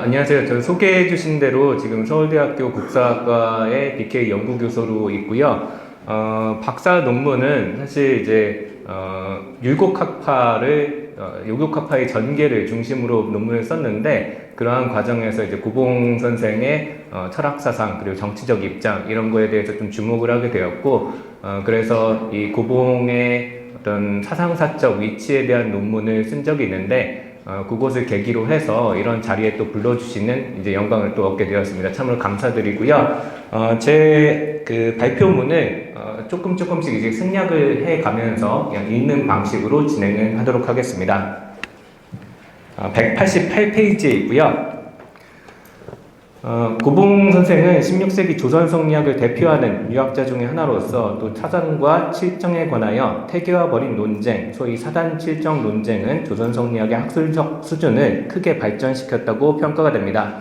안녕하세요. 저는 소개해 주신 대로 지금 서울대학교 국사학과의 BK 연구교수로 있고요. 박사 논문은 사실 이제 율곡학파의 전개를 중심으로 논문을 썼는데, 그러한 과정에서 이제 고봉 선생의 철학사상 그리고 정치적 입장 이런 거에 대해서 좀 주목을 하게 되었고, 그래서 이 고봉의 어떤 사상사적 위치에 대한 논문을 쓴 적이 있는데, 그곳을 계기로 해서 이런 자리에 또 불러주시는 이제 영광을 또 얻게 되었습니다. 참으로 감사드리고요. 제 그 발표문을 조금씩 이제 생략을 해 가면서 그냥 읽는 방식으로 진행을 하도록 하겠습니다. 188페이지에 있고요. 고봉 선생은 16세기 조선 성리학을 대표하는 유학자 중의 하나로서 또 사단과 칠정에 관하여 태계와 벌인 논쟁, 소위 사단 칠정 논쟁은 조선 성리학의 학술적 수준을 크게 발전시켰다고 평가가 됩니다.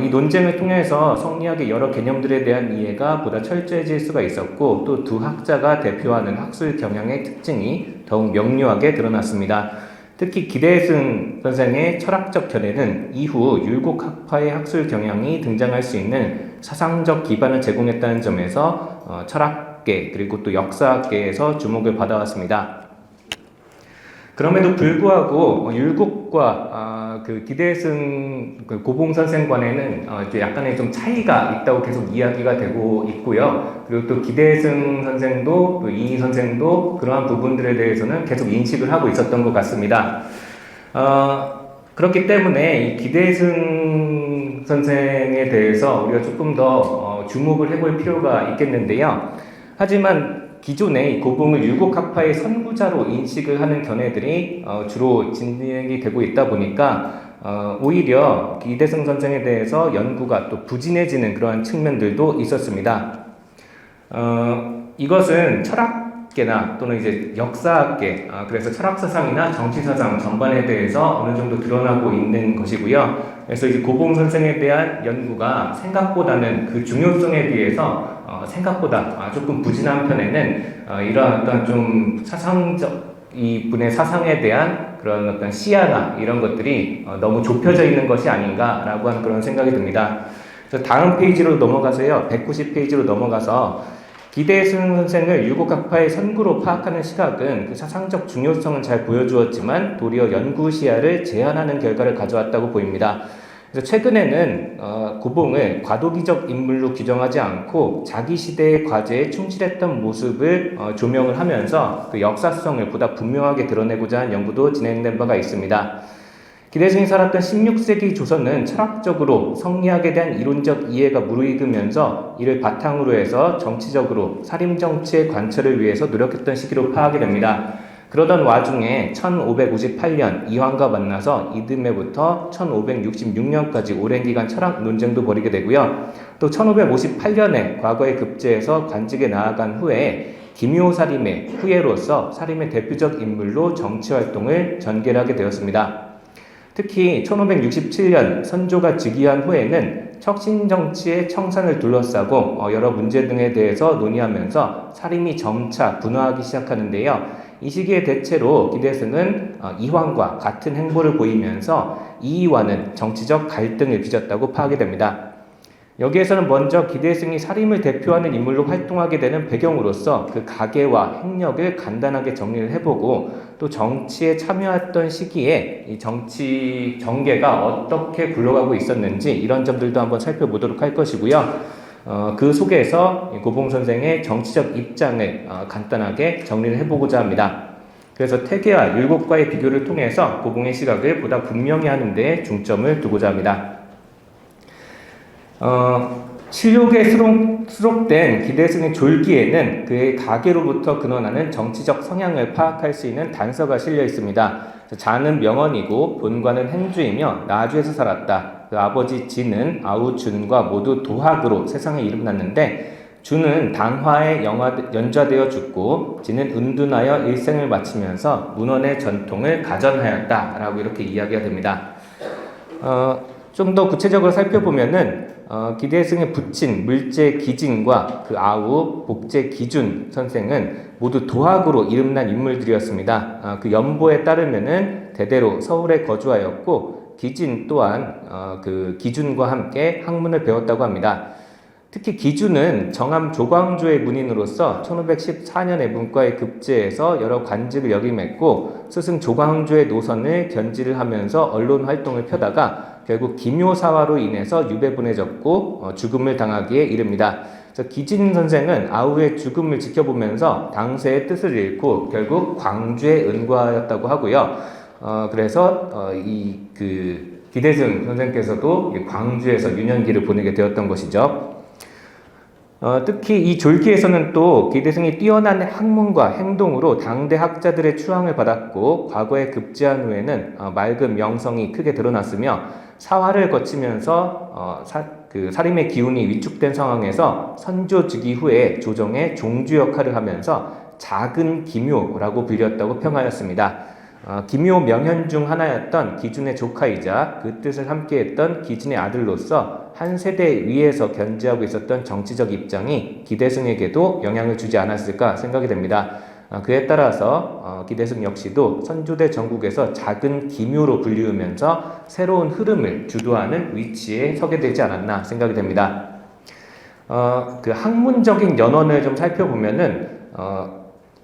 이 논쟁을 통해서 성리학의 여러 개념들에 대한 이해가 보다 철저해질 수가 있었고, 또 두 학자가 대표하는 학술 경향의 특징이 더욱 명료하게 드러났습니다. 특히 기대승 선생의 철학적 견해는 이후 율곡학파의 학술 경향이 등장할 수 있는 사상적 기반을 제공했다는 점에서 철학계 그리고 또 역사학계에서 주목을 받아왔습니다. 그럼에도 불구하고 율곡과 그 기대승 고봉 선생 간에는 약간의 좀 차이가 있다고 계속 이야기가 되고 있고요. 그리고 또 기대승 선생도 또 이 선생도 그러한 부분들에 대해서는 계속 인식을 하고 있었던 것 같습니다. 그렇기 때문에 이 기대승 선생에 대해서 우리가 조금 더 주목을 해볼 필요가 있겠는데요. 하지만 기존의 고봉을 율곡학파의 선구자로 인식을 하는 견해들이 주로 진행이 되고 있다 보니까 오히려 기대승 선생에 대해서 연구가 또 부진해지는 그러한 측면들도 있었습니다. 이것은 철학계나 또는 이제 역사학계, 그래서 철학사상이나 정치사상 전반에 대해서 어느 정도 드러나고 있는 것이고요. 그래서 이제 고봉 선생에 대한 연구가 생각보다는 그 중요성에 비해서 생각보다 조금 부진한 편에는 이러한 어떤 좀 사상적 이분의 사상에 대한 그런 어떤 시야나 이런 것들이 너무 좁혀져 있는 것이 아닌가라고 하는 그런 생각이 듭니다. 그래서 다음 페이지로 넘어가서요. 190페이지로 넘어가서 기대승 선생을 율곡학파의 선구로 파악하는 시각은 그 사상적 중요성은 잘 보여주었지만 도리어 연구 시야를 제한하는 결과를 가져왔다고 보입니다. 그래서 최근에는 고봉을 과도기적 인물로 규정하지 않고 자기 시대의 과제에 충실했던 모습을 조명을 하면서 그 역사성을 보다 분명하게 드러내고자 한 연구도 진행된 바가 있습니다. 기대승이 살았던 16세기 조선은 철학적으로 성리학에 대한 이론적 이해가 무르익으면서 이를 바탕으로 해서 정치적으로 살림정치의 관철을 위해서 노력했던 시기로 파악이 됩니다. 그러던 와중에 1558년 이황과 만나서 이듬해부터 1566년까지 오랜 기간 철학 논쟁도 벌이게 되고요. 또 1558년에 과거에 급제해서 관직에 나아간 후에 김효 사림의 후예로서 사림의 대표적 인물로 정치활동을 전개하게 되었습니다. 특히 1567년 선조가 즉위한 후에는 척신정치의 청산을 둘러싸고 여러 문제 등에 대해서 논의하면서 사림이 점차 분화하기 시작하는데요. 이 시기에 대체로 기대승은 이황과 같은 행보를 보이면서 이이와는 정치적 갈등을 빚었다고 파악이 됩니다. 여기에서는 먼저 기대승이 사림을 대표하는 인물로 활동하게 되는 배경으로서 그 가계와 행력을 간단하게 정리를 해보고, 또 정치에 참여했던 시기에 이 정치 전개가 어떻게 굴러가고 있었는지 이런 점들도 한번 살펴보도록 할 것이고요. 그 속에서 고봉 선생의 정치적 입장을 간단하게 정리를 해보고자 합니다. 그래서 태계와 율곡과의 비교를 통해서 고봉의 시각을 보다 분명히 하는 데 중점을 두고자 합니다. 실록에 수록된 기대승의 졸기에는 그의 가계로부터 근원하는 정치적 성향을 파악할 수 있는 단서가 실려 있습니다. 자는 명언이고 본관은 행주이며 나주에서 살았다. 그 아버지 진은 아우 준과 모두 도학으로 세상에 이름났는데, 준은 단화에 연좌되어 죽고 진은 은둔하여 일생을 마치면서 문헌의 전통을 가전하였다 라고 이렇게 이야기가 됩니다. 좀 더 구체적으로 살펴보면은 기대승의 부친 물제 기진과 그 아우 복제 기준 선생은 모두 도학으로 이름난 인물들이었습니다. 그 연보에 따르면은 대대로 서울에 거주하였고 기진 또한 그 기준과 함께 학문을 배웠다고 합니다. 특히 기준은 정암 조광조의 문인으로서 1514년에 문과에 급제해서 여러 관직을 역임했고 스승 조광조의 노선을 견지를 하면서 언론 활동을 펴다가 결국 기묘사화로 인해서 유배보내졌고 죽음을 당하기에 이릅니다. 그래서 기진 선생은 아우의 죽음을 지켜보면서 당세의 뜻을 잃고 결국 광주에 은과하였다고 하고요. 그래서 이 그 기대승 선생께서도 광주에서 유년기를 보내게 되었던 것이죠. 특히 이 졸기에서는 또 기대승이 뛰어난 학문과 행동으로 당대 학자들의 추앙을 받았고 과거에 급제한 후에는 맑은 명성이 크게 드러났으며 사화를 거치면서 사림의 기운이 위축된 상황에서 선조직위 후에 조정의 종주 역할을 하면서 작은 기묘라고 불렸다고 평하였습니다. 기묘 명현 중 하나였던 기준의 조카이자 그 뜻을 함께했던 기진의 아들로서 한 세대 위에서 견지하고 있었던 정치적 입장이 기대승에게도 영향을 주지 않았을까 생각이 됩니다. 그에 따라서 기대승 역시도 선조대 전국에서 작은 기묘로 불리우면서 새로운 흐름을 주도하는 위치에 서게 되지 않았나 생각이 됩니다. 그 학문적인 연원을 좀 살펴보면은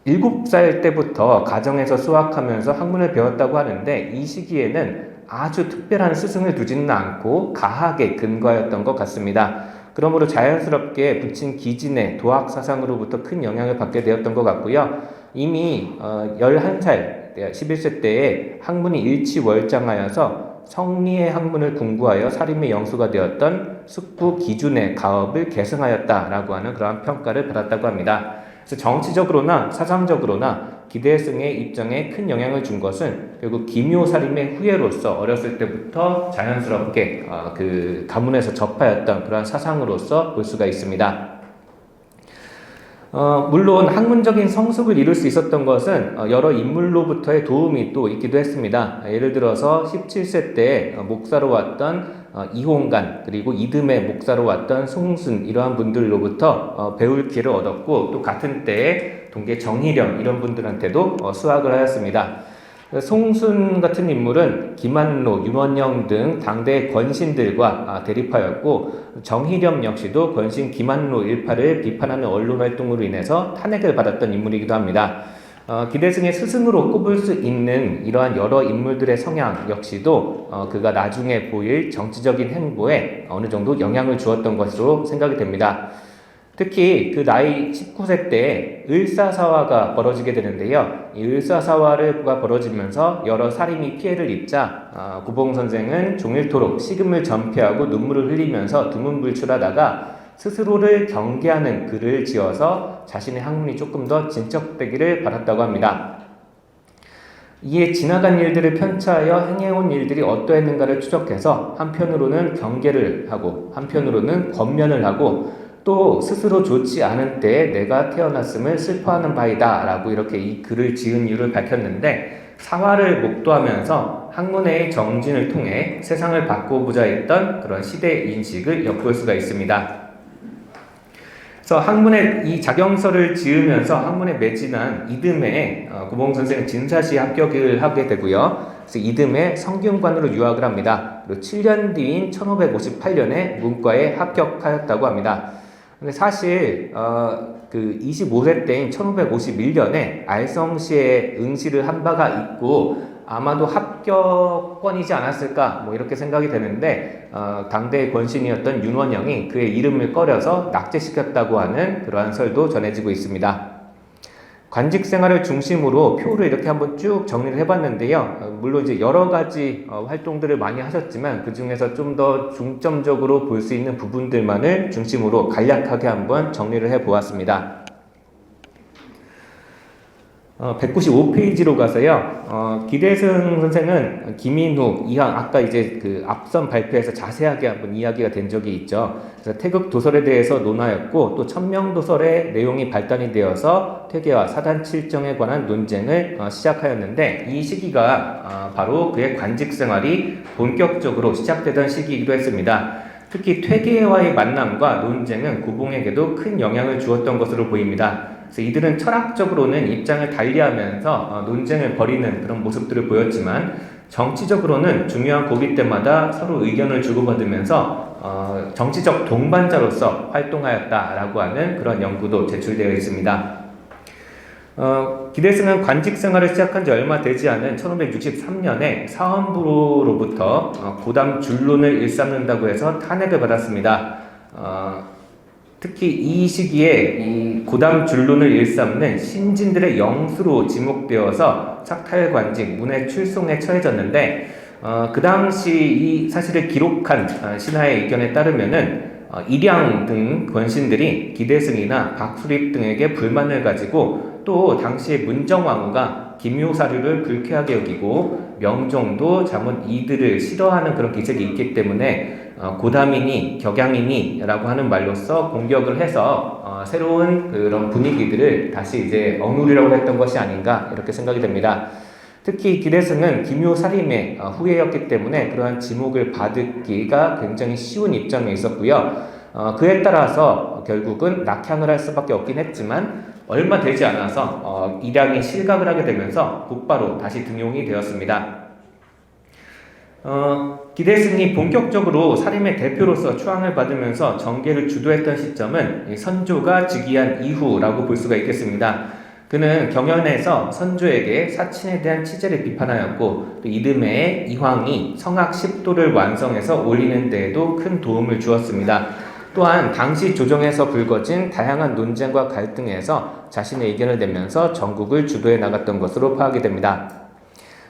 7살 때부터 가정에서 수학하면서 학문을 배웠다고 하는데 이 시기에는 아주 특별한 스승을 두지는 않고 가학에 근거하였던 것 같습니다. 그러므로 자연스럽게 붙인 기진의 도학 사상으로부터 큰 영향을 받게 되었던 것 같고요. 이미 11살, 11세 때에 학문이 일치월장하여서 성리의 학문을 공부하여 사림의 영수가 되었던 숙부 기준의 가업을 계승하였다라고 하는 그러한 평가를 받았다고 합니다. 그래서 정치적으로나 사상적으로나 기대승의 입장에 큰 영향을 준 것은 결국 기묘사림의 후예로서 어렸을 때부터 자연스럽게 그 가문에서 접하였던 그러한 사상으로서 볼 수가 있습니다. 물론 학문적인 성숙을 이룰 수 있었던 것은 여러 인물로부터의 도움이 또 있기도 했습니다. 예를 들어서 17세 때 목사로 왔던 이홍간 그리고 이듬해 목사로 왔던 송순 이러한 분들로부터 배울 기회를 얻었고 또 같은 때에 동계 정희렴 이런 분들한테도 수학을 하였습니다. 송순 같은 인물은 김한로, 윤원영 등 당대의 권신들과 대립하였고 정희렴 역시도 권신 김한로 일파를 비판하는 언론 활동으로 인해서 탄핵을 받았던 인물이기도 합니다. 기대승의 스승으로 꼽을 수 있는 이러한 여러 인물들의 성향 역시도 그가 나중에 보일 정치적인 행보에 어느 정도 영향을 주었던 것으로 생각이 됩니다. 특히 그 나이 19세 때 을사사화가 벌어지게 되는데요. 이 을사사화가 벌어지면서 여러 사림이 피해를 입자 고봉 선생은 종일토록 식음을 전폐하고 눈물을 흘리면서 두문불출하다가 스스로를 경계하는 글을 지어서 자신의 학문이 조금 더 진척되기를 바랐다고 합니다. 이에 지나간 일들을 편차하여 행해온 일들이 어떠했는가를 추적해서 한편으로는 경계를 하고 한편으로는 권면을 하고 또 스스로 좋지 않은 때에 내가 태어났음을 슬퍼하는 바이다 라고 이렇게 이 글을 지은 이유를 밝혔는데 사화를 목도하면서 학문의 정진을 통해 세상을 바꾸고자 했던 그런 시대 인식을 엿볼 수가 있습니다. 그래서 학문의 이 자경서를 지으면서 학문에 매진한 이듬해 고봉 선생은 진사시에 합격을 하게 되고요. 그래서 이듬해 성균관으로 유학을 합니다. 그리고 7년 뒤인 1558년에 문과에 합격하였다고 합니다. 근데 사실 그 25세 때인 1551년에 알성시에 응시를 한 바가 있고 아마도 합격권이지 않았을까 뭐 이렇게 생각이 되는데 당대의 권신이었던 윤원영이 그의 이름을 꺼려서 낙제시켰다고 하는 그러한 설도 전해지고 있습니다. 관직 생활을 중심으로 표를 이렇게 한번 쭉 정리를 해봤는데요. 물론 이제 여러 가지 활동들을 많이 하셨지만 그 중에서 좀 더 중점적으로 볼 수 있는 부분들만을 중심으로 간략하게 한번 정리를 해보았습니다. 195페이지로 가서요. 기대승 선생은 김인후, 이항, 아까 이제 그 앞선 발표에서 자세하게 한번 이야기가 된 적이 있죠. 그래서 태극 도설에 대해서 논하였고, 또 천명도설의 내용이 발단이 되어서 퇴계와 사단 칠정에 관한 논쟁을 시작하였는데, 이 시기가 바로 그의 관직 생활이 본격적으로 시작되던 시기이기도 했습니다. 특히 퇴계와의 만남과 논쟁은 고봉에게도 큰 영향을 주었던 것으로 보입니다. 그래서 이들은 철학적으로는 입장을 달리하면서 논쟁을 벌이는 그런 모습들을 보였지만 정치적으로는 중요한 고비 때마다 서로 의견을 주고받으면서 정치적 동반자로서 활동하였다라고 하는 그런 연구도 제출되어 있습니다. 기데스는 관직 생활을 시작한 지 얼마 되지 않은 1563년에 사헌부로부터 고담 준론을 일삼는다고 해서 탄핵을 받았습니다. 특히 이 시기에 이 고담 준론을 일삼는 신진들의 영수로 지목되어서 착탈관직, 문해 출송에 처해졌는데 그 당시 이 사실을 기록한 신하의 의견에 따르면은 일양 등 권신들이 기대승이나 박수립 등에게 불만을 가지고 또 당시에 문정왕후가 김효사류를 불쾌하게 여기고 명종도 자문 이들을 싫어하는 그런 기색이 있기 때문에 고담이니 격양이니 라고 하는 말로써 공격을 해서 새로운 그런 분위기들을 다시 이제 억누르려고 했던 것이 아닌가 이렇게 생각이 됩니다. 특히 기대승은 김효사림의 후예였기 때문에 그러한 지목을 받기가 굉장히 쉬운 입장에 있었고요. 그에 따라서 결국은 낙향을 할 수밖에 없긴 했지만 얼마 되지 않아서 일양이 실각을 하게 되면서 곧바로 다시 등용이 되었습니다. 기대승이 본격적으로 사림의 대표로서 추앙을 받으면서 정계를 주도했던 시점은 선조가 즉위한 이후라고 볼 수가 있겠습니다. 그는 경연에서 선조에게 사친에 대한 치제를 비판하였고 또 이듬해 이황이 성악 10도를 완성해서 올리는 데에도 큰 도움을 주었습니다. 또한 당시 조정에서 불거진 다양한 논쟁과 갈등에서 자신의 의견을 내면서 전국을 주도해 나갔던 것으로 파악이 됩니다.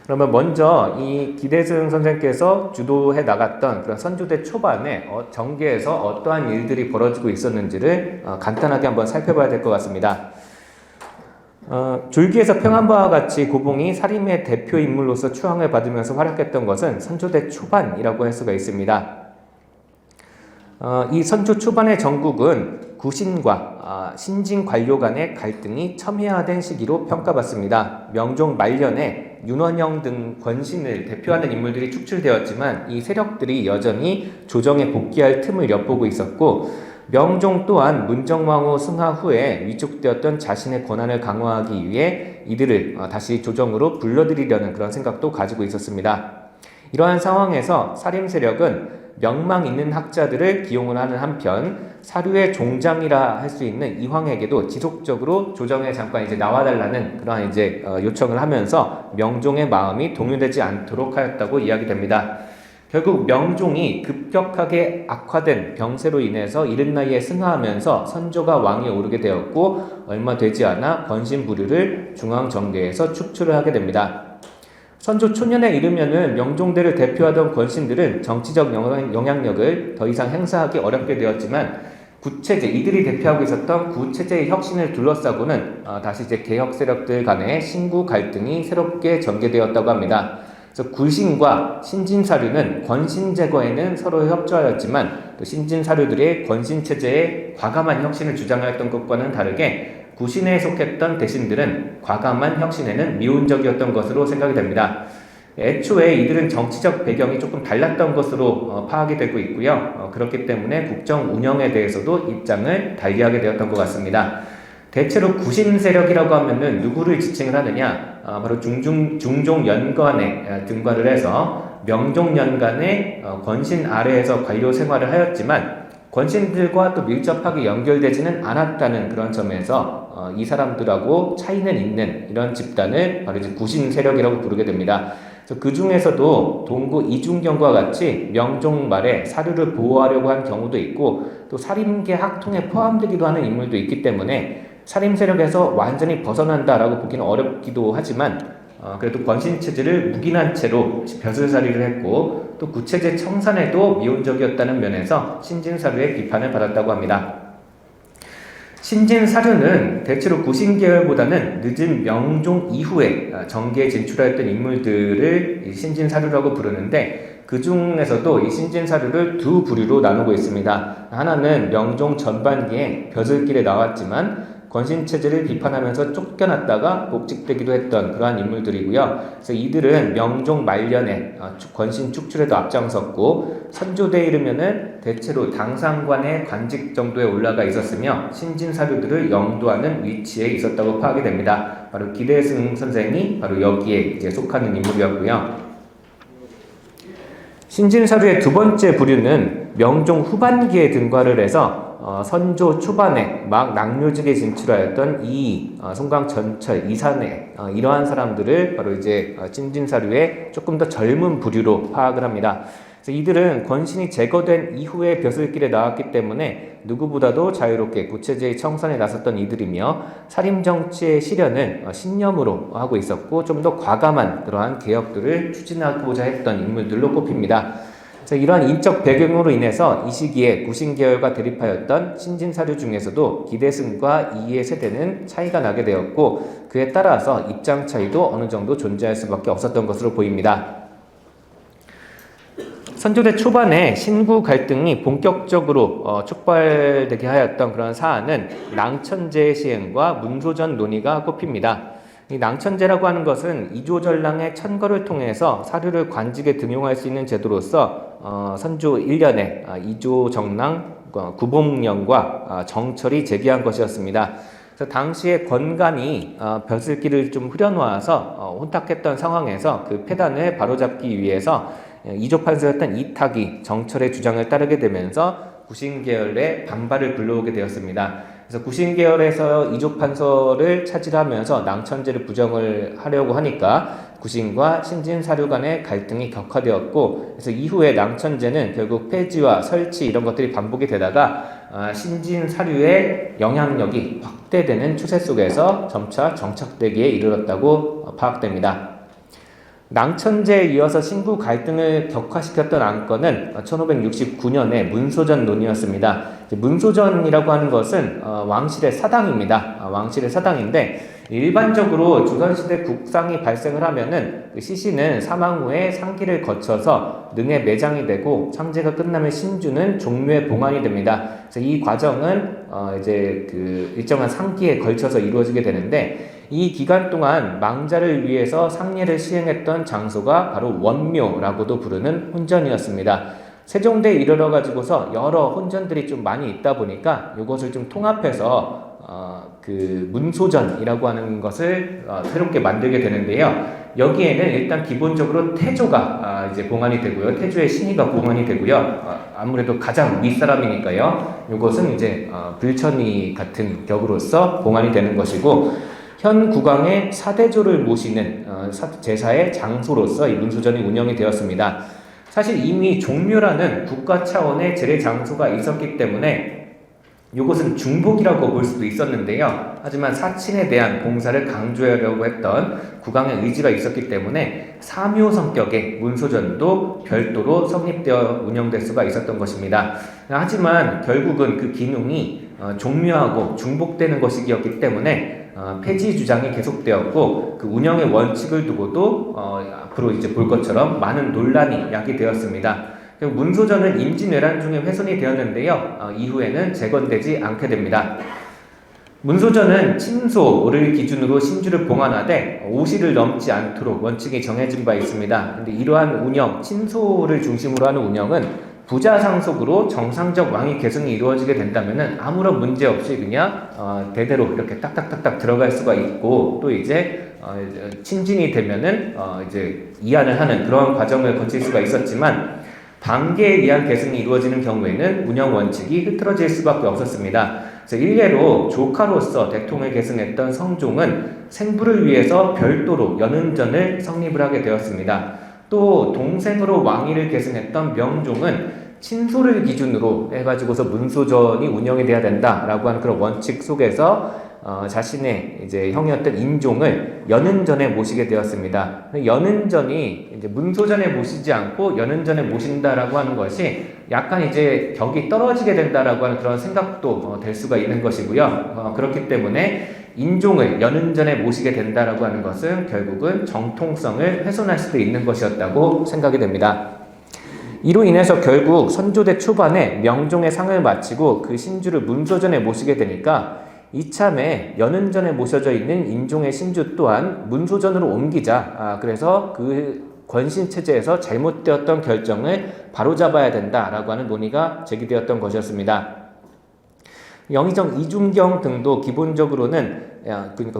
그러면 먼저 이 기대승 선생께서 주도해 나갔던 그런 선조대 초반에 정계에서 어떠한 일들이 벌어지고 있었는지를 간단하게 한번 살펴봐야 될 것 같습니다. 졸기에서 평한 바와 같이 고봉이 사림의 대표 인물로서 추앙을 받으면서 활약했던 것은 선조대 초반이라고 할 수가 있습니다. 이 선조 초반의 전국은 구신과 신진 관료 간의 갈등이 첨예화된 시기로 평가받습니다. 명종 말년에 윤원영 등 권신을 대표하는 인물들이 축출되었지만 이 세력들이 여전히 조정에 복귀할 틈을 엿보고 있었고 명종 또한 문정왕후 승하 후에 위축되었던 자신의 권한을 강화하기 위해 이들을 다시 조정으로 불러들이려는 그런 생각도 가지고 있었습니다. 이러한 상황에서 사림 세력은 명망 있는 학자들을 기용을 하는 한편 사류의 종장이라 할 수 있는 이황에게도 지속적으로 조정에 잠깐 이제 나와달라는 그러한 이제 요청을 하면서 명종의 마음이 동요되지 않도록 하였다고 이야기됩니다. 결국 명종이 급격하게 악화된 병세로 인해서 이른 나이에 승하하면서 선조가 왕위에 오르게 되었고 얼마 되지 않아 권신부류를 중앙정계에서 축출을 하게 됩니다. 선조 초년에 이르면은 명종대를 대표하던 권신들은 정치적 영향력을 더 이상 행사하기 어렵게 되었지만 구체제, 이들이 대표하고 있었던 구체제의 혁신을 둘러싸고는 다시 이제 개혁 세력들 간의 신구 갈등이 새롭게 전개되었다고 합니다. 그래서 구신과 신진사류는 권신 제거에는 서로 협조하였지만 또 신진사류들의 권신 체제에 과감한 혁신을 주장하였던 것과는 다르게 구신에 속했던 대신들은 과감한 혁신에는 미온적이었던 것으로 생각이 됩니다. 애초에 이들은 정치적 배경이 조금 달랐던 것으로 파악이 되고 있고요. 그렇기 때문에 국정 운영에 대해서도 입장을 달리하게 되었던 것 같습니다. 대체로 구신 세력이라고 하면은 누구를 지칭을 하느냐? 바로 중종 연간에 등관을 해서 명종 연간에 권신 아래에서 관료 생활을 하였지만 권신들과 또 밀접하게 연결되지는 않았다는 그런 점에서 이 사람들하고 차이는 있는 이런 집단을 바로 이제 구신 세력이라고 부르게 됩니다. 그 중에서도 동구 이중경과 같이 명종 말에 사류를 보호하려고 한 경우도 있고 또 사림계 학통에 포함되기도 하는 인물도 있기 때문에 사림 세력에서 완전히 벗어난다라고 보기는 어렵기도 하지만 그래도 권신체제를 묵인한 채로 벼슬살이를 했고 또 구체제 청산에도 미온적이었다는 면에서 신진사류의 비판을 받았다고 합니다. 신진사류는 대체로 구신계열보다는 늦은 명종 이후에 정계에 진출하였던 인물들을 신진사류라고 부르는데 그 중에서도 이 신진사류를 두 부류로 나누고 있습니다. 하나는 명종 전반기에 벼슬길에 나왔지만 권신체제를 비판하면서 쫓겨났다가 복직되기도 했던 그러한 인물들이고요. 그래서 이들은 명종 말년에 권신 축출에도 앞장섰고 선조대에 이르면은 대체로 당상관의 관직 정도에 올라가 있었으며 신진사류들을 영도하는 위치에 있었다고 파악이 됩니다. 바로 기대승 선생이 바로 여기에 이제 속하는 인물이었고요. 신진사류의 두 번째 부류는 명종 후반기에 등과를 해서 선조 초반에 막 낙묘직에 진출하였던 송강 전철 이산해 이러한 사람들을 바로 이제 신진사류의 조금 더 젊은 부류로 파악을 합니다. 그래서 이들은 권신이 제거된 이후에 벼슬길에 나왔기 때문에 누구보다도 자유롭게 구체제의 청산에 나섰던 이들이며 살림정치의 실현을 신념으로 하고 있었고 좀 더 과감한 그러한 개혁들을 추진하고자 했던 인물들로 꼽힙니다. 이러한 인적 배경으로 인해서 이 시기에 구신계열과 대립하였던 신진사류 중에서도 기대승과 이의 세대는 차이가 나게 되었고 그에 따라서 입장 차이도 어느 정도 존재할 수밖에 없었던 것으로 보입니다. 선조대 초반에 신구 갈등이 본격적으로 촉발되게 하였던 그런 사안은 낭천제의 시행과 문소전 논의가 꼽힙니다. 이 낭천제라고 하는 것은 이조전랑의 천거를 통해서 사료를 관직에 등용할 수 있는 제도로서 선조 1년에 이조정랑 구봉령과 정철이 제기한 것이었습니다. 그래서 당시에 권간이 벼슬길을 좀 흐려놓아서 혼탁했던 상황에서 그 폐단을 바로잡기 위해서 이조판서였던 이탁이 정철의 주장을 따르게 되면서 구신계열의 반발을 불러오게 되었습니다. 그래서 구신계열에서 이조판서를 차지하면서 낭천제를 부정을 하려고 하니까 구신과 신진사류 간의 갈등이 격화되었고 그래서 이후에 낭천제는 결국 폐지와 설치 이런 것들이 반복이 되다가 신진사류의 영향력이 확대되는 추세 속에서 점차 정착되기에 이르렀다고 파악됩니다. 낭천제에 이어서 신구 갈등을 격화시켰던 안건은 1569년에 문소전 논의였습니다. 문소전이라고 하는 것은 왕실의 사당입니다. 왕실의 사당인데 일반적으로 조선시대 국상이 발생을 하면은 그 시신은 사망 후에 상기를 거쳐서 능에 매장이 되고 상제가 끝나면 신주는 종묘에 봉안이 됩니다. 그래서 이 과정은 이제 그 일정한 상기에 걸쳐서 이루어지게 되는데 이 기간 동안 망자를 위해서 상례를 시행했던 장소가 바로 원묘라고도 부르는 혼전이었습니다. 세종대에 이르러 가지고서 여러 혼전들이 좀 많이 있다 보니까 이것을 좀 통합해서 그 문소전이라고 하는 것을 새롭게 만들게 되는데요. 여기에는 일단 기본적으로 태조가 이제 봉안이 되고요. 태조의 신의가 봉안이 되고요. 아무래도 가장 윗사람이니까요. 이것은 이제 불천이 같은 격으로서 봉안이 되는 것이고 현 국왕의 사대조를 모시는 제사의 장소로서 이 문소전이 운영이 되었습니다. 사실 이미 종묘라는 국가 차원의 제례 장소가 있었기 때문에 이것은 중복이라고 볼 수도 있었는데요. 하지만 사친에 대한 봉사를 강조하려고 했던 국왕의 의지가 있었기 때문에 사묘 성격의 문소전도 별도로 성립되어 운영될 수가 있었던 것입니다. 하지만 결국은 그 기능이 종묘하고 중복되는 것이었기 때문에 폐지 주장이 계속되었고 그 운영의 원칙을 두고도 앞으로 이제 볼 것처럼 많은 논란이 야기되었습니다. 문소전은 임진왜란 중에 훼손이 되었는데요. 이후에는 재건되지 않게 됩니다. 문소전은 침소를 기준으로 신주를 봉안하되 5시를 넘지 않도록 원칙이 정해진 바 있습니다. 근데 이러한 운영, 침소를 중심으로 하는 운영은 부자 상속으로 정상적 왕위 계승이 이루어지게 된다면은 아무런 문제 없이 그냥 대대로 이렇게 딱딱딱딱 들어갈 수가 있고 또 이제 친진이 되면은 이제 이안을 하는 그런 과정을 거칠 수가 있었지만 반계에 의한 계승이 이루어지는 경우에는 운영 원칙이 흐트러질 수밖에 없었습니다. 그래서 일례로 조카로서 대통을 계승했던 성종은 생부를 위해서 별도로 연은전을 성립을 하게 되었습니다. 또 동생으로 왕위를 계승했던 명종은 친소를 기준으로 해가지고서 문소전이 운영이 돼야 된다라고 하는 그런 원칙 속에서 자신의 이제 형이었던 인종을 연은전에 모시게 되었습니다. 연은전이 이제 문소전에 모시지 않고 연은전에 모신다라고 하는 것이 약간 이제 격이 떨어지게 된다라고 하는 그런 생각도 될 수가 있는 것이고요. 그렇기 때문에 인종을 연은전에 모시게 된다라고 하는 것은 결국은 정통성을 훼손할 수도 있는 것이었다고 생각이 됩니다. 이로 인해서 결국 선조대 초반에 명종의 상을 마치고 그 신주를 문소전에 모시게 되니까 이참에 연은전에 모셔져 있는 인종의 신주 또한 문소전으로 옮기자. 그래서 그 권신체제에서 잘못되었던 결정을 바로잡아야 된다라고 하는 논의가 제기되었던 것이었습니다. 영의정 이중경 등도 기본적으로는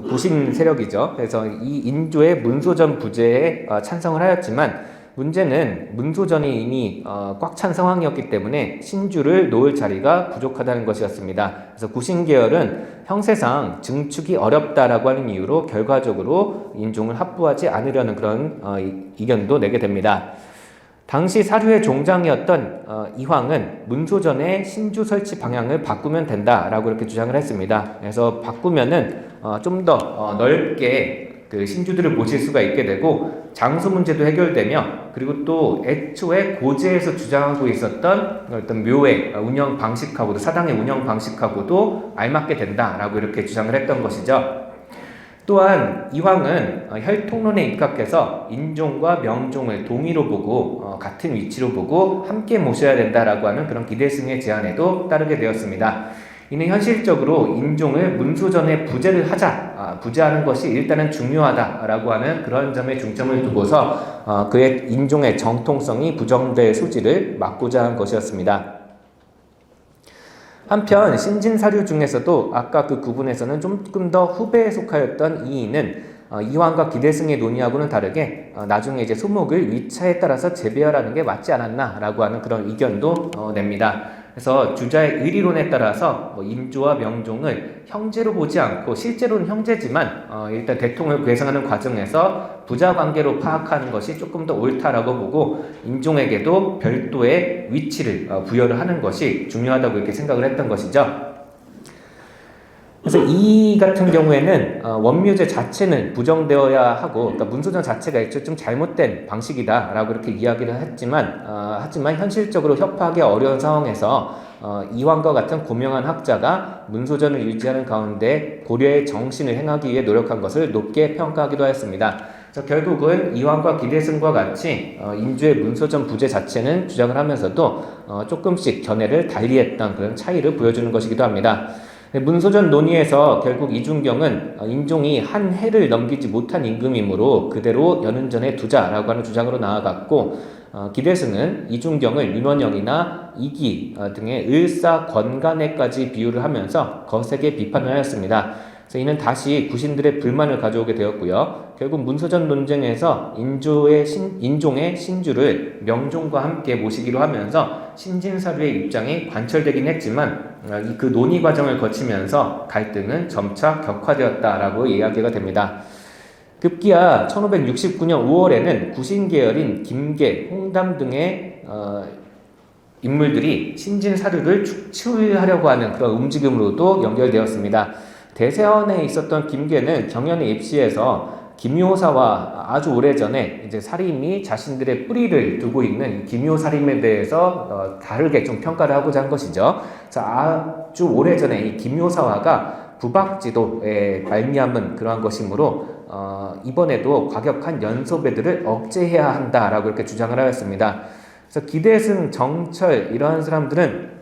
구신 세력이죠. 그래서 이 인조의 문소전 부재에 찬성을 하였지만 문제는 문소전이 이미 꽉 찬 상황이었기 때문에 신주를 놓을 자리가 부족하다는 것이었습니다. 그래서 구신계열은 형세상 증축이 어렵다라고 하는 이유로 결과적으로 인종을 합부하지 않으려는 그런 의견도 내게 됩니다. 당시 사류의 종장이었던 이황은 문소전의 신주 설치 방향을 바꾸면 된다라고 이렇게 주장을 했습니다. 그래서 바꾸면은 좀 더 넓게 그 신주들을 모실 수가 있게 되고 장소 문제도 해결되며, 그리고 또 애초에 고제에서 주장하고 있었던 어떤 묘의 운영 방식하고도, 사당의 운영 방식하고도 알맞게 된다라고 이렇게 주장을 했던 것이죠. 또한 이황은 혈통론에 입각해서 인종과 명종을 동의로 보고 같은 위치로 보고 함께 모셔야 된다라고 하는 그런 기대승의 제안에도 따르게 되었습니다. 이는 현실적으로 인종을 문소전에 부재를 하자, 부재하는 것이 일단은 중요하다라고 하는 그런 점에 중점을 두고서 그의 인종의 정통성이 부정될 소지를 막고자 한 것이었습니다. 한편 신진사류 중에서도 아까 그 구분에서는 조금 더 후배에 속하였던 이인은 이황과 기대승의 논의하고는 다르게 나중에 이제 소목을 위차에 따라서 재배하라는 게 맞지 않았나라고 하는 그런 의견도 냅니다. 그래서 주자의 의리론에 따라서 임조와 명종을 형제로 보지 않고, 실제로는 형제지만 일단 대통을 구성하는 과정에서 부자 관계로 파악하는 것이 조금 더 옳다라고 보고, 인종에게도 별도의 위치를 부여를 하는 것이 중요하다고 이렇게 생각을 했던 것이죠. 그래서 이 같은 경우에는 원묘제 자체는 부정되어야 하고, 그러니까 문소전 자체가 애초에 좀 잘못된 방식이다라고 이렇게 이야기를 했지만, 하지만 현실적으로 협하기 어려운 상황에서 이황과 같은 고명한 학자가 문소전을 유지하는 가운데 고려의 정신을 행하기 위해 노력한 것을 높게 평가하기도 하였습니다. 그래서 결국은 이황과 기대승과 같이 인주의 문소전 부재 자체는 주장을 하면서도 조금씩 견해를 달리했던 그런 차이를 보여주는 것이기도 합니다. 문소전 논의에서 결국 이중경은 인종이 한 해를 넘기지 못한 임금이므로 그대로 연은전에 두자라고 하는 주장으로 나아갔고, 기대승은 이중경을 윤원영이나 이기 등의 을사권간에까지 비유를 하면서 거세게 비판을 하였습니다. 그래서 이는 다시 구신들의 불만을 가져오게 되었고요. 결국 문소전 논쟁에서 인종의 신주를 명종과 함께 모시기로 하면서 신진사류의 입장이 관철되긴 했지만, 그 논의 과정을 거치면서 갈등은 점차 격화되었다라고 이야기가 됩니다. 급기야 1569년 5월에는 구신계열인 김계, 홍담 등의 인물들이 신진사류를 축출하려고 하는 그런 움직임으로도 연결되었습니다. 대세원에 있었던 김계는 경연에 입시해서 김효사와 아주 오래전에 이제 사림이 자신들의 뿌리를 두고 있는 김효사림에 대해서 다르게 좀 평가를 하고자 한 것이죠. 아주 오래전에 이 김효사화가 부박지도에 말미암은 그러한 것이므로 이번에도 과격한 연소배들을 억제해야 한다라고 이렇게 주장을 하였습니다. 그래서 기대승, 정철 이러한 사람들은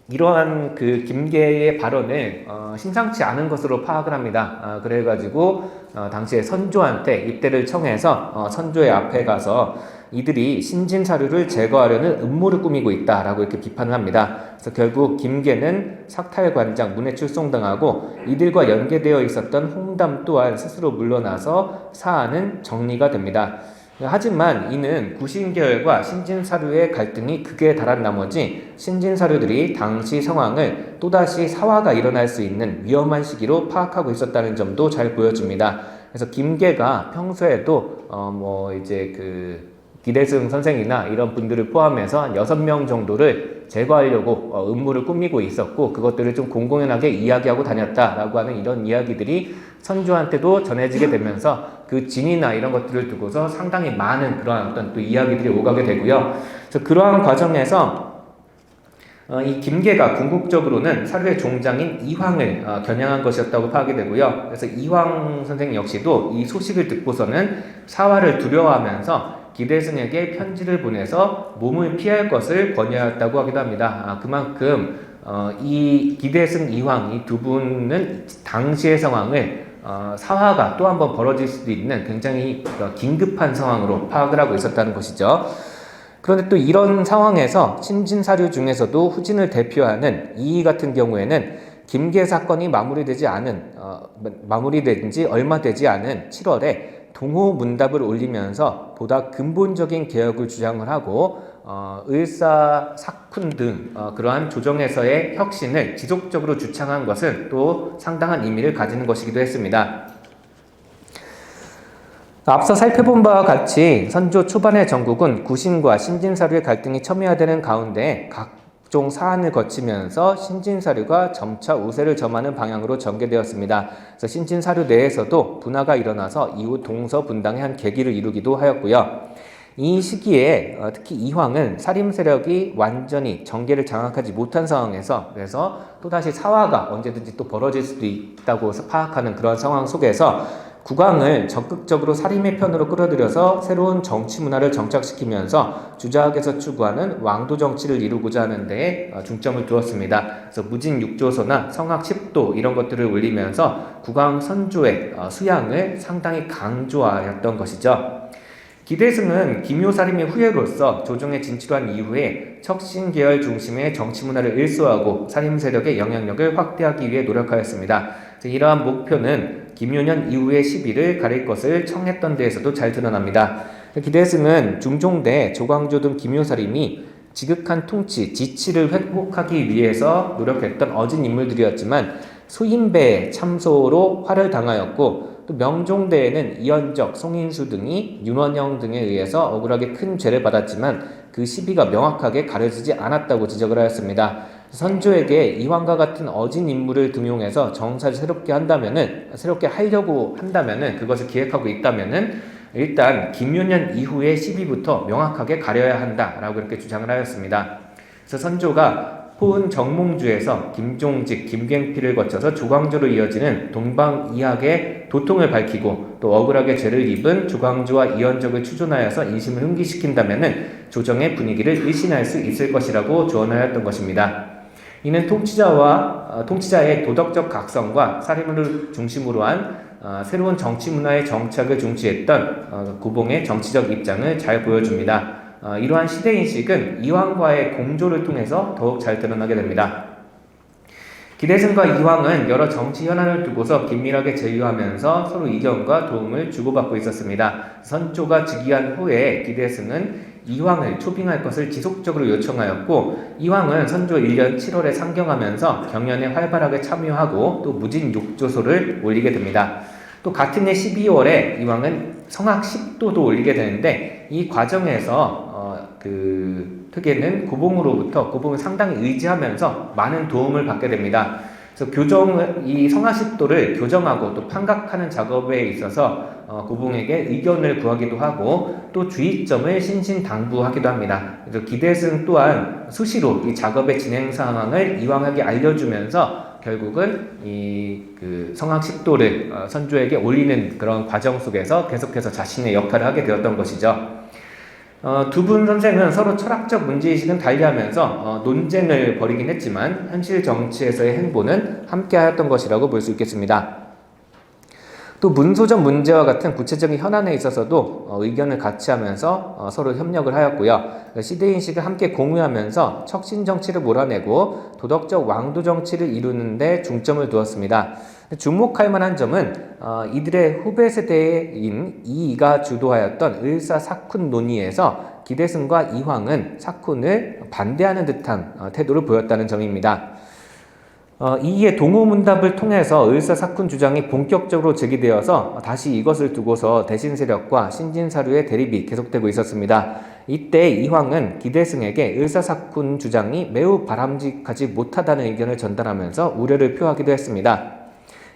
이러한 그 김계의 발언을 심상치 않은 것으로 파악을 합니다. 그래가지고 당시에 선조한테 입대를 청해서 선조의 앞에 가서 이들이 신진사류를 제거하려는 음모를 꾸미고 있다라고 이렇게 비판을 합니다. 그래서 결국 김계는 삭탈관장 문에 출송당하고, 이들과 연계되어 있었던 홍담 또한 스스로 물러나서 사안은 정리가 됩니다. 하지만 이는 구신계열과 신진사류의 갈등이 극에 달한 나머지 신진사류들이 당시 상황을 또다시 사화가 일어날 수 있는 위험한 시기로 파악하고 있었다는 점도 잘 보여줍니다. 그래서 김계가 평소에도 이제 그 기대승 선생이나 이런 분들을 포함해서 한 6명 정도를 제거하려고 음모를 꾸미고 있었고, 그것들을 좀 공공연하게 이야기하고 다녔다라고 하는 이런 이야기들이 선조한테도 전해지게 되면서 그 진이나 이런 것들을 두고서 상당히 많은 그러한 어떤 또 이야기들이 오가게 되고요. 그래서 그러한 과정에서 이 김계가 궁극적으로는 사류의 종장인 이황을 겨냥한 것이었다고 파악이 되고요. 그래서 이황 선생 역시도 이 소식을 듣고서는 사화를 두려워하면서 기대승에게 편지를 보내서 몸을 피할 것을 권유하였다고 하기도 합니다. 그만큼 이 기대승, 이황 이 두 분은 당시의 상황을 사화가 또 한 번 벌어질 수도 있는 굉장히 긴급한 상황으로 파악을 하고 있었다는 것이죠. 그런데 또 이런 상황에서 신진사류 중에서도 후진을 대표하는 이 같은 경우에는 김계 사건이 마무리된 지 얼마 되지 않은 7월에 동호문답을 올리면서 보다 근본적인 개혁을 주장을 하고 을사, 사쿤 등 그러한 조정에서의 혁신을 지속적으로 주창한 것은 또 상당한 의미를 가지는 것이기도 했습니다. 앞서 살펴본 바와 같이 선조 초반의 전국은 구신과 신진사류의 갈등이 첨예화되는 가운데 각종 사안을 거치면서 신진사류가 점차 우세를 점하는 방향으로 전개되었습니다. 그래서 신진사류 내에서도 분화가 일어나서 이후 동서분당의 한 계기를 이루기도 하였고요. 이 시기에 특히 이황은 살림 세력이 완전히 정계를 장악하지 못한 상황에서, 그래서 또다시 사화가 언제든지 또 벌어질 수도 있다고 파악하는 그런 상황 속에서 국왕을 적극적으로 살림의 편으로 끌어들여서 새로운 정치 문화를 정착시키면서 주작에서 추구하는 왕도 정치를 이루고자 하는 데에 중점을 두었습니다. 그래서 무진 6조서나 성악 10도 이런 것들을 올리면서 국왕 선조의 수양을 상당히 강조하였던 것이죠. 기대승은 기묘살림의 후예로서 조정에 진출한 이후에 척신계열 중심의 정치문화를 일소하고 살림 세력의 영향력을 확대하기 위해 노력하였습니다. 이러한 목표는 김효년 이후의 시비를 가릴 것을 청했던 데에서도 잘 드러납니다. 기대승은 중종대, 조광조 등 기묘살림이 지극한 통치, 지치를 회복하기 위해서 노력했던 어진 인물들이었지만 소인배 참소로 화를 당하였고, 또 명종대에는 이현적, 송인수 등이 윤원영 등에 의해서 억울하게 큰 죄를 받았지만 그 시비가 명확하게 가려지지 않았다고 지적을 하였습니다. 선조에게 이황과 같은 어진 인물을 등용해서 정사를 새롭게 하려고 한다면은, 그것을 기획하고 있다면은 일단 김윤년 이후의 시비부터 명확하게 가려야 한다라고 이렇게 주장을 하였습니다. 그래서 선조가 포은 정몽주에서 김종직, 김갱필을 거쳐서 조광조로 이어지는 동방이학의 도통을 밝히고 또 억울하게 죄를 입은 조광조와 이현적을 추존하여서 인심을 흥기시킨다면은 조정의 분위기를 일신할 수 있을 것이라고 조언하였던 것입니다. 이는 통치자의 도덕적 각성과 살림을 중심으로 한 새로운 정치 문화의 정착을 중시했던 고봉의 정치적 입장을 잘 보여줍니다. 이러한 시대인식은 이황과의 공조를 통해서 더욱 잘 드러나게 됩니다. 기대승과 이황은 여러 정치 현안을 두고서 긴밀하게 제휴하면서 서로 이견과 도움을 주고받고 있었습니다. 선조가 즉위한 후에 기대승은 이황을 초빙할 것을 지속적으로 요청하였고, 이황은 선조 1년 7월에 상경하면서 경연에 활발하게 참여하고 또 무진 6조소를 올리게 됩니다. 또 같은 해 12월에 이황은 성악 10도도 올리게 되는데, 이 과정에서 특에는 고봉을 상당히 의지하면서 많은 도움을 받게 됩니다. 그래서 이 성악 10도를 교정하고 또 판각하는 작업에 있어서 고봉에게 의견을 구하기도 하고 또 주의점을 신신당부하기도 합니다. 그래서 기대승 또한 수시로 이 작업의 진행 상황을 이황에게 알려주면서 결국은 성악 10도를 선조에게 올리는 그런 과정 속에서 계속해서 자신의 역할을 하게 되었던 것이죠. 두 분 선생은 서로 철학적 문제의식은 달리하면서 논쟁을 벌이긴 했지만 현실 정치에서의 행보는 함께하였던 것이라고 볼 수 있겠습니다. 또 문소적 문제와 같은 구체적인 현안에 있어서도 의견을 같이 하면서 서로 협력을 하였고요. 시대인식을 함께 공유하면서 척신정치를 몰아내고 도덕적 왕도 정치를 이루는 데 중점을 두었습니다. 주목할 만한 점은 이들의 후배 세대인 이이가 주도하였던 을사사쿤 논의에서 기대승과 이황은 사쿤을 반대하는 듯한 태도를 보였다는 점입니다. 이의 동호문답을 통해서 을사사쿤 주장이 본격적으로 제기되어서 다시 이것을 두고서 대신 세력과 신진사류의 대립이 계속되고 있었습니다. 이때 이황은 기대승에게 을사사쿤 주장이 매우 바람직하지 못하다는 의견을 전달하면서 우려를 표하기도 했습니다.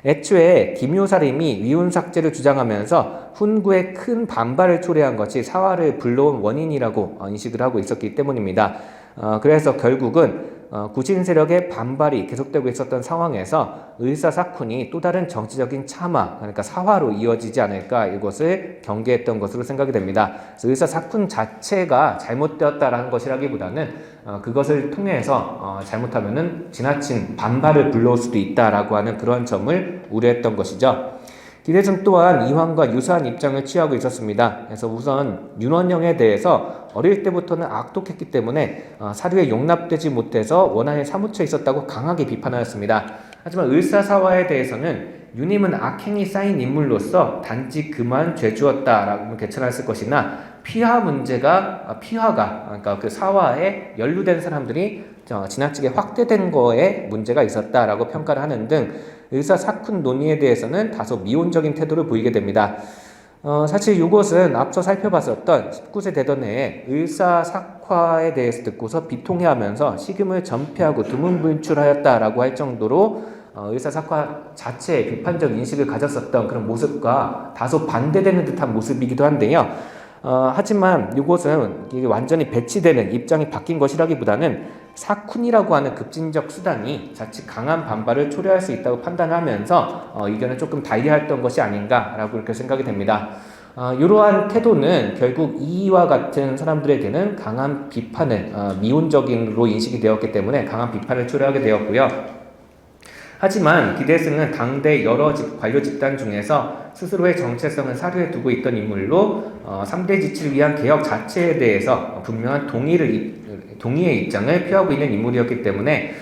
애초에 기묘살림이 위훈삭제를 주장하면서 훈구에 큰 반발을 초래한 것이 사화를 불러온 원인이라고 인식을 하고 있었기 때문입니다. 그래서 결국은 구신 세력의 반발이 계속되고 있었던 상황에서 을사사쿤이 또 다른 정치적인 참화, 그러니까 사화로 이어지지 않을까, 이것을 경계했던 것으로 생각이 됩니다. 그래서 을사사쿤 자체가 잘못되었다라는 것이라기보다는 그것을 통해서 잘못하면은 지나친 반발을 불러올 수도 있다라고 하는 그런 점을 우려했던 것이죠. 기대승 또한 이황과 유사한 입장을 취하고 있었습니다. 그래서 우선 윤원영에 대해서 어릴 때부터는 악독했기 때문에 사류에 용납되지 못해서 원한에 사무쳐 있었다고 강하게 비판하였습니다. 하지만 을사사화에 대해서는 유님은 악행이 쌓인 인물로서 단지 그만 죄주었다라고 개천했을 것이나 피화가 그러니까 그 사화에 연루된 사람들이 지나치게 확대된 거에 문제가 있었다라고 평가를 하는 등 의사사쿤 논의에 대해서는 다소 미온적인 태도를 보이게 됩니다. 사실 이것은 앞서 살펴봤었던 19세 되던 해에 의사삭화에 대해서 듣고서 비통해하면서 식음을 전폐하고 두문불출하였다라고 할 정도로 의사삭화 자체에 비판적 인식을 가졌었던 그런 모습과 다소 반대되는 듯한 모습이기도 한데요. 하지만 이것은 이게 완전히 배치되는 입장이 바뀐 것이라기보다는 사쿤이라고 하는 급진적 수단이 자칫 강한 반발을 초래할 수 있다고 판단하면서 의견을 조금 달리했던 것이 아닌가라고 그렇게 생각이 됩니다. 이러한 태도는 결국 이와 같은 사람들에게는 강한 비판을 미온적인으로 인식이 되었기 때문에 강한 비판을 초래하게 되었고요. 하지만 기대승은 당대 여러 관료 집단 중에서 스스로의 정체성을 사료에 두고 있던 인물로 3대 지치를 위한 개혁 자체에 대해서 분명한 동의의 입장을 표하고 있는 인물이었기 때문에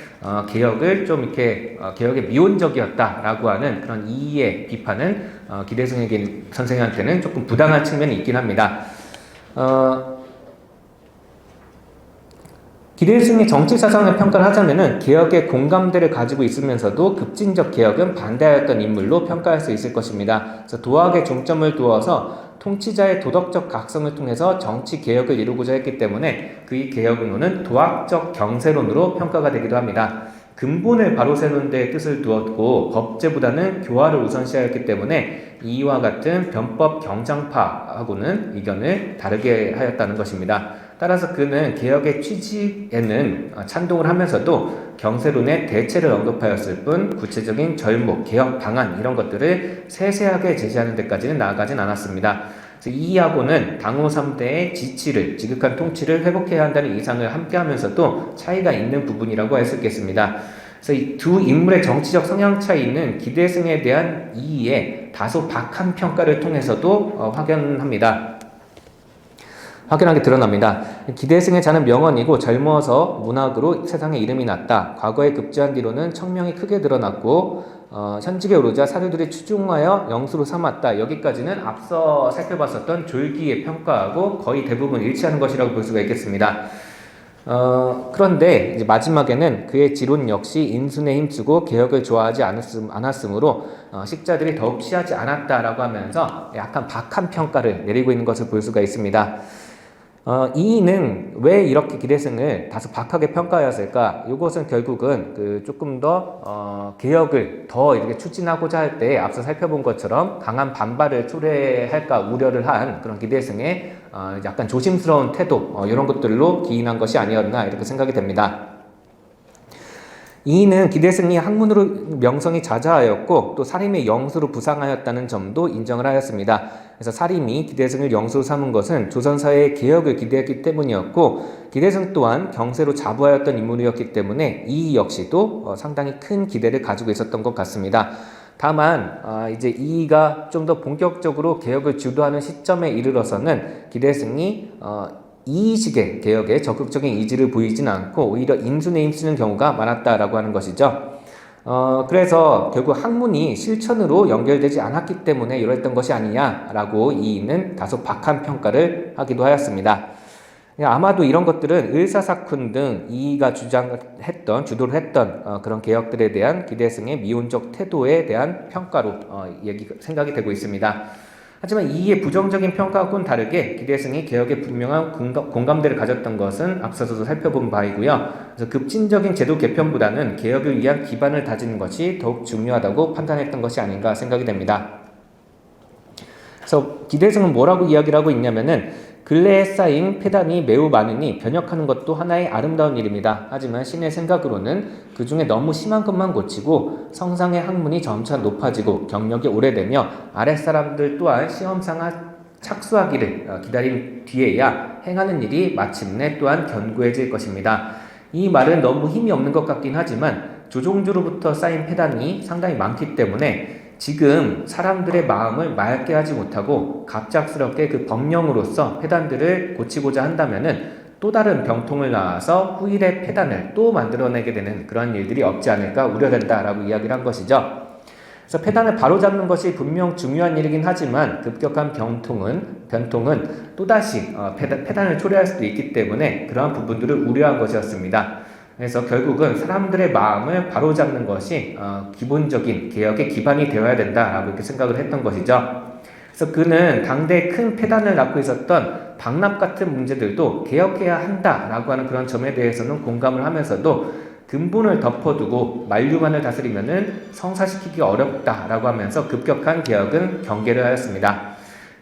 개혁을 좀 이렇게 개혁에 미온적이었다라고 하는 그런 이의의 비판은 기대승 선생한테는 조금 부당한 측면이 있긴 합니다. 기대승의 정치 사상을 평가를 하자면은 개혁의 공감대를 가지고 있으면서도 급진적 개혁은 반대하였던 인물로 평가할 수 있을 것입니다. 그래서 도학에 중점을 두어서 통치자의 도덕적 각성을 통해서 정치 개혁을 이루고자 했기 때문에 그의 개혁론은 도학적 경세론으로 평가가 되기도 합니다. 근본을 바로 세우는 데 뜻을 두었고 법제보다는 교화를 우선시하였기 때문에 이와 같은 변법 경장파하고는 의견을 다르게 하였다는 것입니다. 따라서 그는 개혁의 취지에는 찬동을 하면서도 경세론의 대체를 언급하였을 뿐 구체적인 절목, 개혁 방안 이런 것들을 세세하게 제시하는 데까지는 나아가진 않았습니다. 이하고는 당호 3대의 지치를, 지극한 통치를 회복해야 한다는 이상을 함께하면서도 차이가 있는 부분이라고 할 수 있겠습니다. 그래서 이 두 인물의 정치적 성향 차이는 기대승에 대한 이의에 다소 박한 평가를 통해서도 확연하게 드러납니다. 기대승의 자는 명언이고 젊어서 문학으로 세상에 이름이 났다. 과거에 급제한 뒤로는 청명이 크게 드러났고 현직에 오르자 사료들이 추중하여 영수로 삼았다. 여기까지는 앞서 살펴봤었던 졸기의 평가하고 거의 대부분 일치하는 것이라고 볼 수가 있겠습니다. 그런데 이제 마지막에는 그의 지론 역시 인순에 힘쓰고 개혁을 좋아하지 않았으므로 식자들이 더욱 취하지 않았다라고 하면서 약간 박한 평가를 내리고 있는 것을 볼 수가 있습니다. 이는 왜 이렇게 기대승을 다소 박하게 평가하였을까? 이것은 결국은 조금 더 개혁을 더 이렇게 추진하고자 할 때 앞서 살펴본 것처럼 강한 반발을 초래할까 우려를 한 그런 기대승의 약간 조심스러운 태도 이런 것들로 기인한 것이 아니었나 이렇게 생각이 됩니다. 이는 기대승이 학문으로 명성이 자자하였고 또 사림의 영수로 부상하였다는 점도 인정을 하였습니다. 그래서 사림이 기대승을 영수로 삼은 것은 조선사회의 개혁을 기대했기 때문이었고 기대승 또한 경세로 자부하였던 인물이었기 때문에 이 역시도 상당히 큰 기대를 가지고 있었던 것 같습니다. 다만 이제 이가 좀 더 본격적으로 개혁을 주도하는 시점에 이르러서는 기대승이 이의식의 개혁에 적극적인 의지를 보이진 않고 오히려 인순에 힘쓰는 경우가 많았다라고 하는 것이죠. 그래서 결국 학문이 실천으로 연결되지 않았기 때문에 이랬던 것이 아니냐라고 이의는 다소 박한 평가를 하기도 하였습니다. 아마도 이런 것들은 의사사쿤 등 이의가 주도를 했던 그런 개혁들에 대한 기대승의 미온적 태도에 대한 평가로 생각이 되고 있습니다. 하지만 이의 부정적인 평가하고는 다르게 기대승이 개혁에 분명한 공감대를 가졌던 것은 앞서서도 살펴본 바이고요. 그래서 급진적인 제도 개편보다는 개혁을 위한 기반을 다지는 것이 더욱 중요하다고 판단했던 것이 아닌가 생각이 됩니다. 그래서 기대승은 뭐라고 이야기를 하고 있냐면은 근래에 쌓인 폐단이 매우 많으니 변혁하는 것도 하나의 아름다운 일입니다. 하지만 신의 생각으로는 그 중에 너무 심한 것만 고치고 성상의 학문이 점차 높아지고 경력이 오래되며 아랫사람들 또한 시험상을 착수하기를 기다린 뒤에야 행하는 일이 마침내 또한 견고해질 것입니다. 이 말은 너무 힘이 없는 것 같긴 하지만 조종주로부터 쌓인 폐단이 상당히 많기 때문에 지금 사람들의 마음을 맑게 하지 못하고 갑작스럽게 그 법령으로서 폐단들을 고치고자 한다면은 또 다른 병통을 낳아서 후일의 폐단을 또 만들어내게 되는 그런 일들이 없지 않을까 우려된다라고 이야기를 한 것이죠. 그래서 폐단을 바로잡는 것이 분명 중요한 일이긴 하지만 급격한 변통은 또다시 폐단을 초래할 수도 있기 때문에 그러한 부분들을 우려한 것이었습니다. 그래서 결국은 사람들의 마음을 바로잡는 것이 기본적인 개혁의 기반이 되어야 된다라고 이렇게 생각을 했던 것이죠. 그래서 그는 당대에 큰 폐단을 낳고 있었던 방납 같은 문제들도 개혁해야 한다라고 하는 그런 점에 대해서는 공감을 하면서도 근본을 덮어두고 만류만을 다스리면은 성사시키기 어렵다라고 하면서 급격한 개혁은 경계를 하였습니다.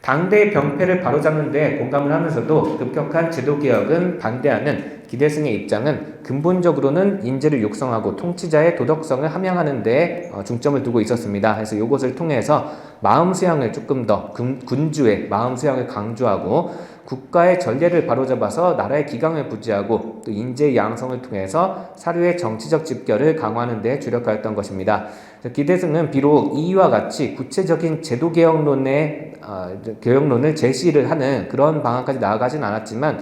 당대의 병폐를 바로잡는 데 공감을 하면서도 급격한 제도개혁은 반대하는 기대승의 입장은 근본적으로는 인재를 육성하고 통치자의 도덕성을 함양하는 데 중점을 두고 있었습니다. 그래서 이것을 통해서 마음 수양을 조금 더 군주의 마음 수양을 강조하고 국가의 전례를 바로잡아서 나라의 기강을 부지하고 또 인재 양성을 통해서 사료의 정치적 집결을 강화하는 데 주력하였던 것입니다. 기대승은 비록 이와 같이 구체적인 제도개혁론을 제시를 하는 그런 방안까지 나아가진 않았지만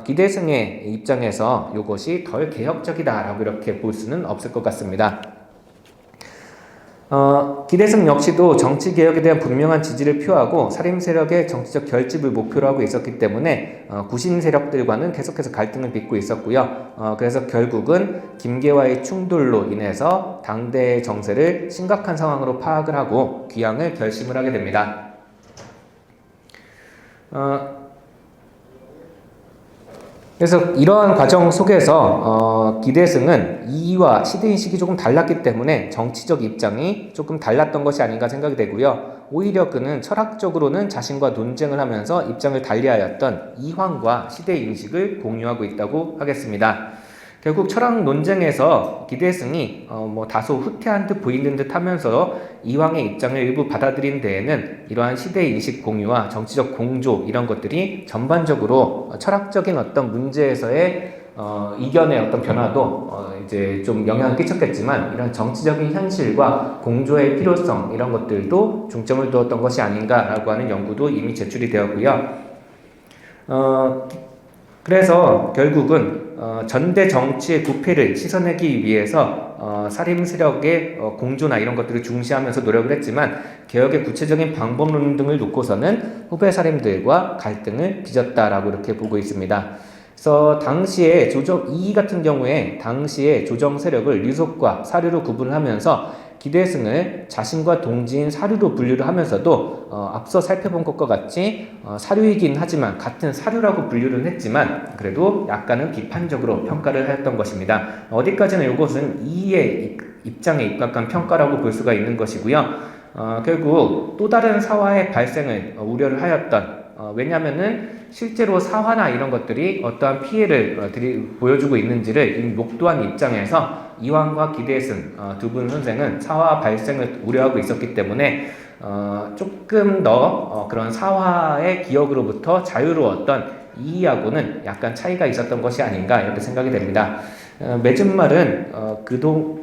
기대승의 입장에서 이것이 덜 개혁적이다라고 이렇게 볼 수는 없을 것 같습니다. 기대승 역시도 정치개혁에 대한 분명한 지지를 표하고 사림 세력의 정치적 결집을 목표로 하고 있었기 때문에 구신 세력들과는 계속해서 갈등을 빚고 있었고요. 그래서 결국은 김계와의 충돌로 인해서 당대의 정세를 심각한 상황으로 파악을 하고 귀향을 결심을 하게 됩니다. 그래서 이러한 과정 속에서 기대승은 이와 시대인식이 조금 달랐기 때문에 정치적 입장이 조금 달랐던 것이 아닌가 생각이 되고요. 오히려 그는 철학적으로는 자신과 논쟁을 하면서 입장을 달리하였던 이황과 시대인식을 공유하고 있다고 하겠습니다. 결국 철학 논쟁에서 기대승이 다소 후퇴한 듯 보이는 듯 하면서 이황의 입장을 일부 받아들인 데에는 이러한 시대인식 공유와 정치적 공조 이런 것들이 전반적으로 철학적인 어떤 문제에서의 이견의 어떤 변화도 이제 좀 영향을 끼쳤겠지만 이런 정치적인 현실과 공조의 필요성 이런 것들도 중점을 두었던 것이 아닌가라고 하는 연구도 이미 제출이 되었고요. 그래서 결국은 전대 정치의 부패를 씻어내기 위해서 사림 세력의 공조나 이런 것들을 중시하면서 노력을 했지만 개혁의 구체적인 방법론 등을 놓고서는 후배 사림들과 갈등을 빚었다라고 이렇게 보고 있습니다. 그래서 당시에 이 같은 경우에 당시에 조정 세력을 류속과 사류로 구분을 하면서 기대승을 자신과 동지인 사류로 분류를 하면서도 앞서 살펴본 것과 같이 사류이긴 하지만 같은 사류라고 분류를 했지만 그래도 약간은 비판적으로 평가를 하였던 것입니다. 어디까지나 이것은 이의 입장에 입각한 평가라고 볼 수가 있는 것이고요. 결국 또 다른 사화의 발생을 우려를 하였던 왜냐하면은 실제로 사화나 이런 것들이 어떠한 피해를 보여주고 있는지를 이미 목도한 입장에서 이황과 기대승 두 분 선생은 사화 발생을 우려하고 있었기 때문에 조금 더 그런 사화의 기억으로부터 자유로웠던 이하고는 약간 차이가 있었던 것이 아닌가 이렇게 생각이 됩니다. 맺은 말은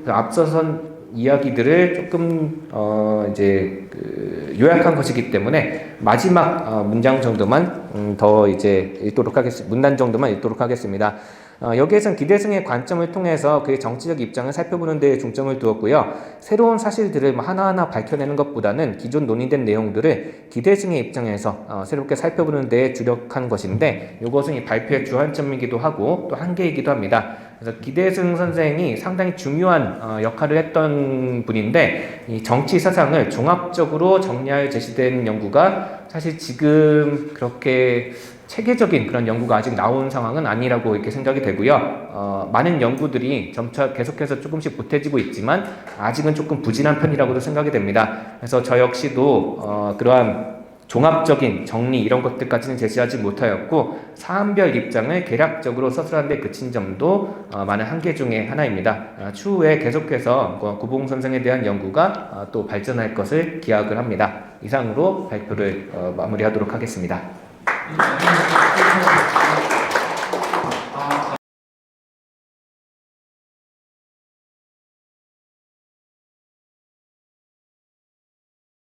앞서선 이야기들을 조금 요약한 것이기 때문에 마지막 문장 정도만 더 이제 읽도록 하겠습니다. 문단 정도만 읽도록 하겠습니다. 여기에선 기대승의 관점을 통해서 그의 정치적 입장을 살펴보는 데 중점을 두었고요. 새로운 사실들을 하나하나 밝혀내는 것보다는 기존 논의된 내용들을 기대승의 입장에서 새롭게 살펴보는 데 주력한 것인데 이것은 이 발표의 주안점이기도 하고 또 한계이기도 합니다. 그래서 기대승 선생이 상당히 중요한 역할을 했던 분인데 이 정치 사상을 종합적으로 정리하여 제시된 연구가 사실 지금 그렇게 체계적인 그런 연구가 아직 나온 상황은 아니라고 이렇게 생각이 되고요. 많은 연구들이 점차 계속해서 조금씩 보태지고 있지만 아직은 조금 부진한 편이라고도 생각이 됩니다. 그래서 저 역시도 그러한 종합적인 정리 이런 것들까지는 제시하지 못하였고 사안별 입장을 개략적으로 서술하는 데 그친 점도 많은 한계 중에 하나입니다. 추후에 계속해서 고봉 선생에 대한 연구가 또 발전할 것을 기약을 합니다. 이상으로 발표를 마무리하도록 하겠습니다.